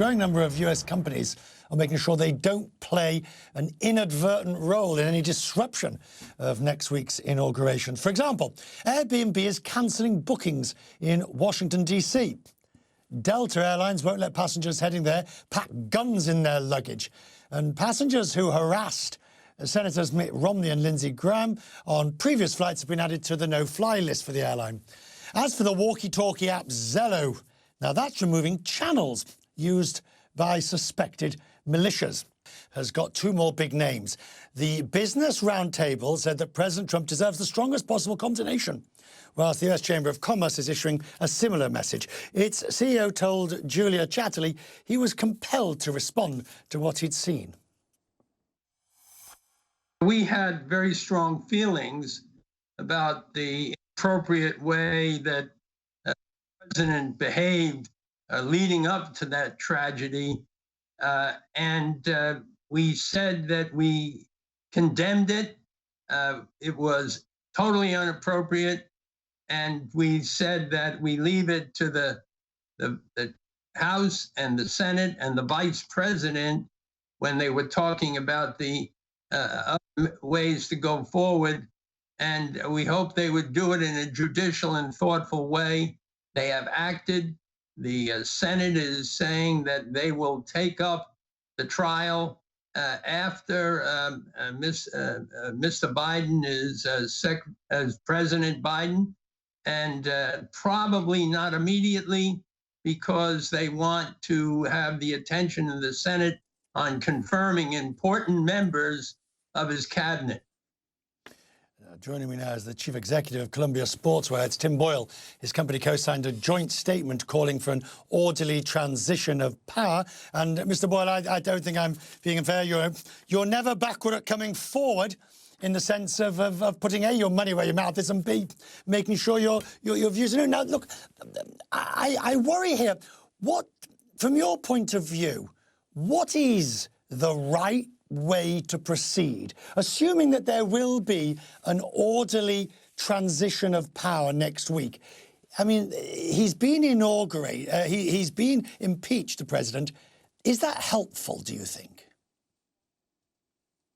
A growing number of US companies are making sure they don't play an inadvertent role in any disruption of next week's inauguration. For example, Airbnb is cancelling bookings in Washington, D.C. Delta Airlines won't let passengers heading there pack guns in their luggage. And passengers who harassed Senators Mitt Romney and Lindsey Graham on previous flights have been added to the no-fly list for the airline. As for the walkie-talkie app Zello, now that's removing channels used by suspected militias. Has got two more big names. The Business Roundtable said that President Trump deserves the strongest possible condemnation, whilst the US Chamber of Commerce is issuing a similar message. Its CEO told Julia Chatterley he was compelled to respond to what he'd seen. We had very strong feelings about the appropriate way that the president behaved leading up to that tragedy. And we said that we condemned it. It was totally inappropriate. And we said that we leave it to the House and the Senate and the Vice President when they were talking about the ways to go forward. And we hope they would do it in a judicial and thoughtful way. They have acted. The Senate is saying that they will take up the trial after Mr. Biden is as President Biden, and probably not immediately, because they want to have the attention of the Senate on confirming important members of his cabinet. Joining me now is the Chief Executive of Columbia Sportswear. It's Tim Boyle. His company co-signed a joint statement calling for an orderly transition of power. And Mr. Boyle, I don't think I'm being unfair. You're never backward at coming forward in the sense of putting A, your money where your mouth is, and B, making sure your views. Now, look, I worry here. What, from your point of view, what is the right way to proceed, assuming that there will be an orderly transition of power next week? I mean, he's been inaugurated, he's been impeached, the president. Is that helpful, do you think?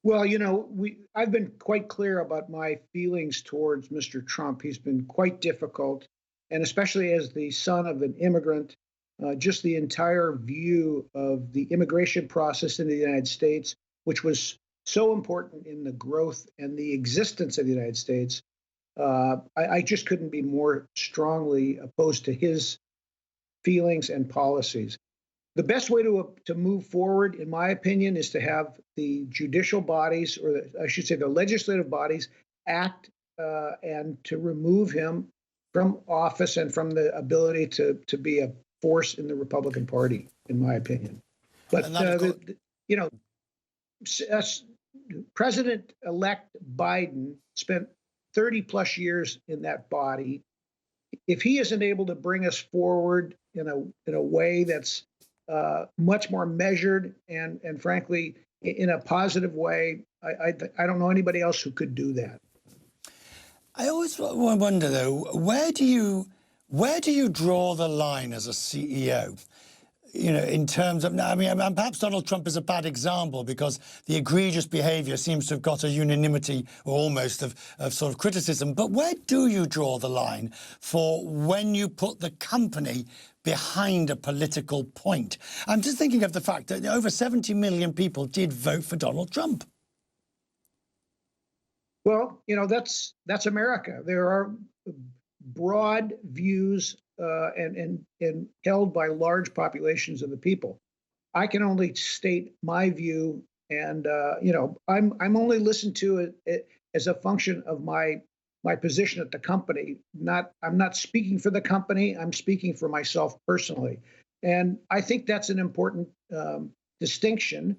Well, you know, I've been quite clear about my feelings towards Mr. Trump. He's been quite difficult, and especially as the son of an immigrant, just the entire view of the immigration process in the United States, which was so important in the growth and the existence of the United States, I just couldn't be more strongly opposed to his feelings and policies. The best way to move forward, in my opinion, is to have the judicial bodies, or I should say the legislative bodies, act and to remove him from office and from the ability to be a force in the Republican Party, in my opinion. But, you know, President-elect Biden spent 30 plus years in that body. If he isn't able to bring us forward in a way that's much more measured and frankly in a positive way, I don't know anybody else who could do that. I always wonder though, where do you draw the line as a CEO? You know, in terms of, I mean, and perhaps Donald Trump is a bad example because the egregious behaviour seems to have got a unanimity, or almost of sort of criticism. But where do you draw the line for when you put the company behind a political point? I'm just thinking of the fact that over 70 million people did vote for Donald Trump. Well, you know, that's America. There are broad views and held by large populations of the people. I can only state my view, and you know, I'm only listened to it as a function of my position at the company. I'm not speaking for the company. I'm speaking for myself personally, and I think that's an important distinction.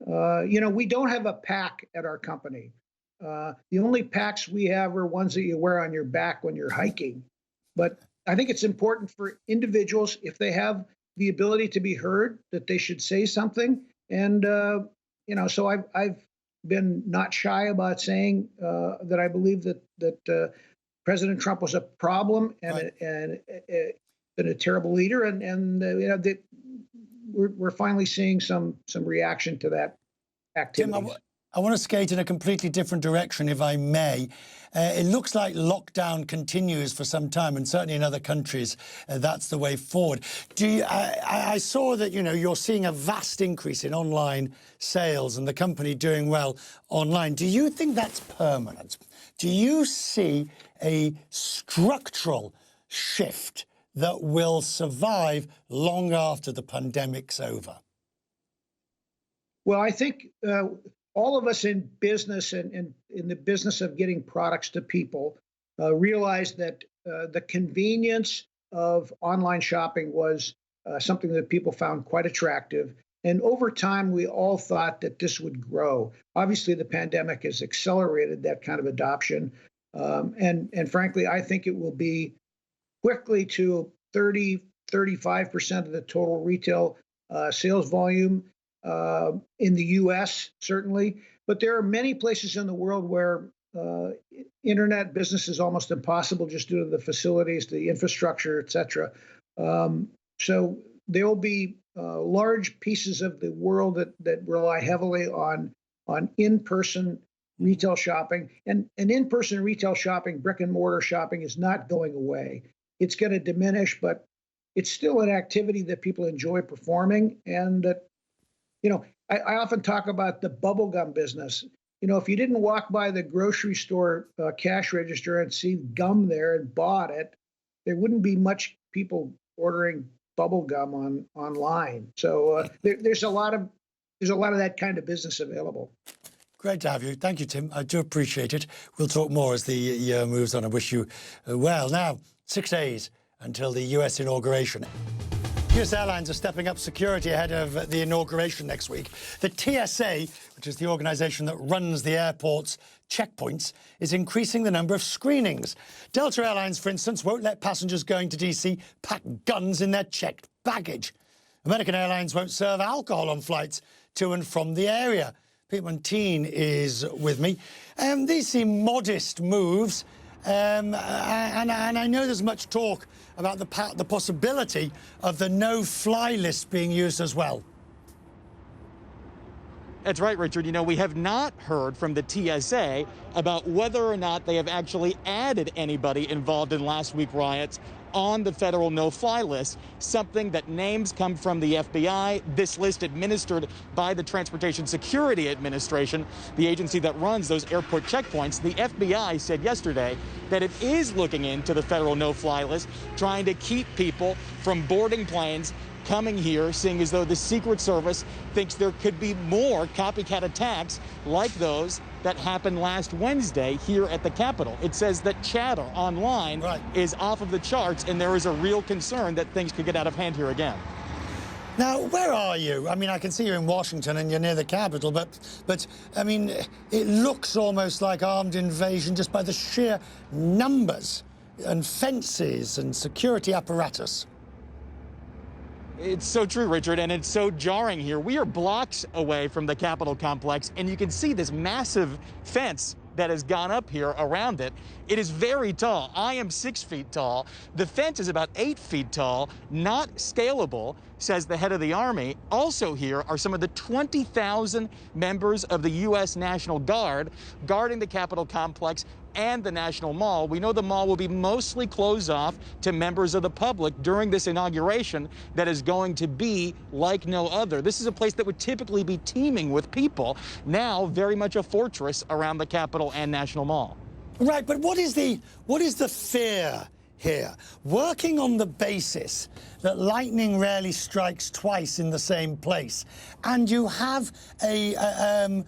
You know, we don't have a pack at our company. The only packs we have are ones that you wear on your back when you're hiking. But I think it's important for individuals, if they have the ability to be heard, that they should say something. And, you know, so I've been not shy about saying that I believe that President Trump was a problem and, right, and been a terrible leader. And you know, we're finally seeing some reaction to that activity. Tim, I want to skate in a completely different direction, if I may. It looks like lockdown continues for some time, and certainly in other countries, that's the way forward. I saw that, you're seeing a vast increase in online sales and the company doing well online. Do you think that's permanent? Do you see a structural shift that will survive long after the pandemic's over? Well, I think all of us in business and in the business of getting products to people realized that the convenience of online shopping was something that people found quite attractive. And over time, we all thought that this would grow. Obviously, the pandemic has accelerated that kind of adoption. And frankly, I think it will be quickly to 35% of the total retail sales volume in the U.S., certainly. But there are many places in the world where internet business is almost impossible just due to the facilities, the infrastructure, et cetera. So there will be large pieces of the world that rely heavily on in-person retail shopping. And in-person retail shopping, brick and mortar shopping, is not going away. It's going to diminish, but it's still an activity that people enjoy performing. And that, I often talk about the bubblegum business. If you didn't walk by the grocery store cash register and see gum there and bought it, there wouldn't be much people ordering bubble gum online. So there's a lot of that kind of business available. Great to have you. Thank you, Tim. I do appreciate it. We'll talk more as the year moves on. I wish you well. Now, 6 days until the U.S. inauguration. U.S. airlines are stepping up security ahead of the inauguration next week. The TSA, which is the organization that runs the airport's checkpoints, is increasing the number of screenings. Delta Airlines, for instance, won't let passengers going to D.C. pack guns in their checked baggage. American Airlines won't serve alcohol on flights to and from the area. Pete Montine is with me. These seem modest moves, and I know there's much talk about the possibility of the no-fly list being used as well. That's right, Richard. We have not heard from the TSA about whether or not they have actually added anybody involved in last week's riots on the federal no-fly list, something that names come from the FBI. This list administered by the Transportation Security Administration, the agency that runs those airport checkpoints. The FBI said yesterday that it is looking into the federal no-fly list, trying to keep people from boarding planes coming here, seeing as though the Secret Service thinks there could be more copycat attacks like those that happened last Wednesday here at the Capitol. It says that chatter online is off of the charts, and there is a real concern that things could get out of hand here again. Now, where are you? I mean, I can see you're in Washington and you're near the Capitol, but I mean, it looks almost like armed invasion just by the sheer numbers and fences and security apparatus. It's so true, Richard, and it's so jarring here. We are blocks away from the Capitol complex, and you can see this massive fence that has gone up here around it. It is very tall. I am 6 feet tall. The fence is about 8 feet tall, not scalable, says the head of the Army. Also here are some of the 20,000 members of the U.S. National Guard guarding the Capitol complex and the National Mall. We know the mall will be mostly closed off to members of the public during this inauguration that is going to be like no other. This is a place that would typically be teeming with people, now very much a fortress around the Capitol and National Mall. Right, but what is the fear here? Working on the basis that lightning rarely strikes twice in the same place, and you have a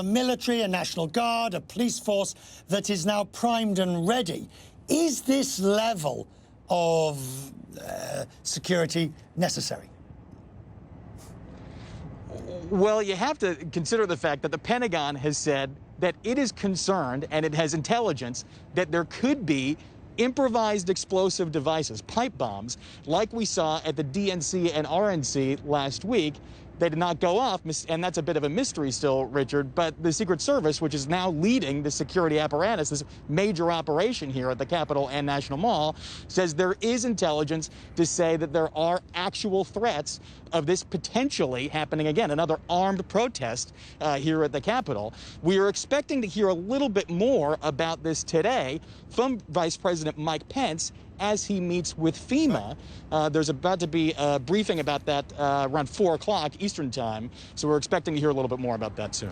military, a National Guard, a police force that is now primed and ready. Is this level of security necessary? Well, you have to consider the fact that the Pentagon has said that it is concerned, and it has intelligence, that there could be improvised explosive devices, pipe bombs, like we saw at the DNC and RNC last week, They did not go off, and that's a bit of a mystery still, Richard, but the Secret Service, which is now leading the security apparatus, this major operation here at the Capitol and National Mall, says there is intelligence to say that there are actual threats of this potentially happening again, another armed protest here at the Capitol. We are expecting to hear a little bit more about this today from Vice President Mike Pence as he meets with FEMA. There's about to be a briefing about that around 4 o'clock Eastern time, so we're expecting to hear a little bit more about that soon.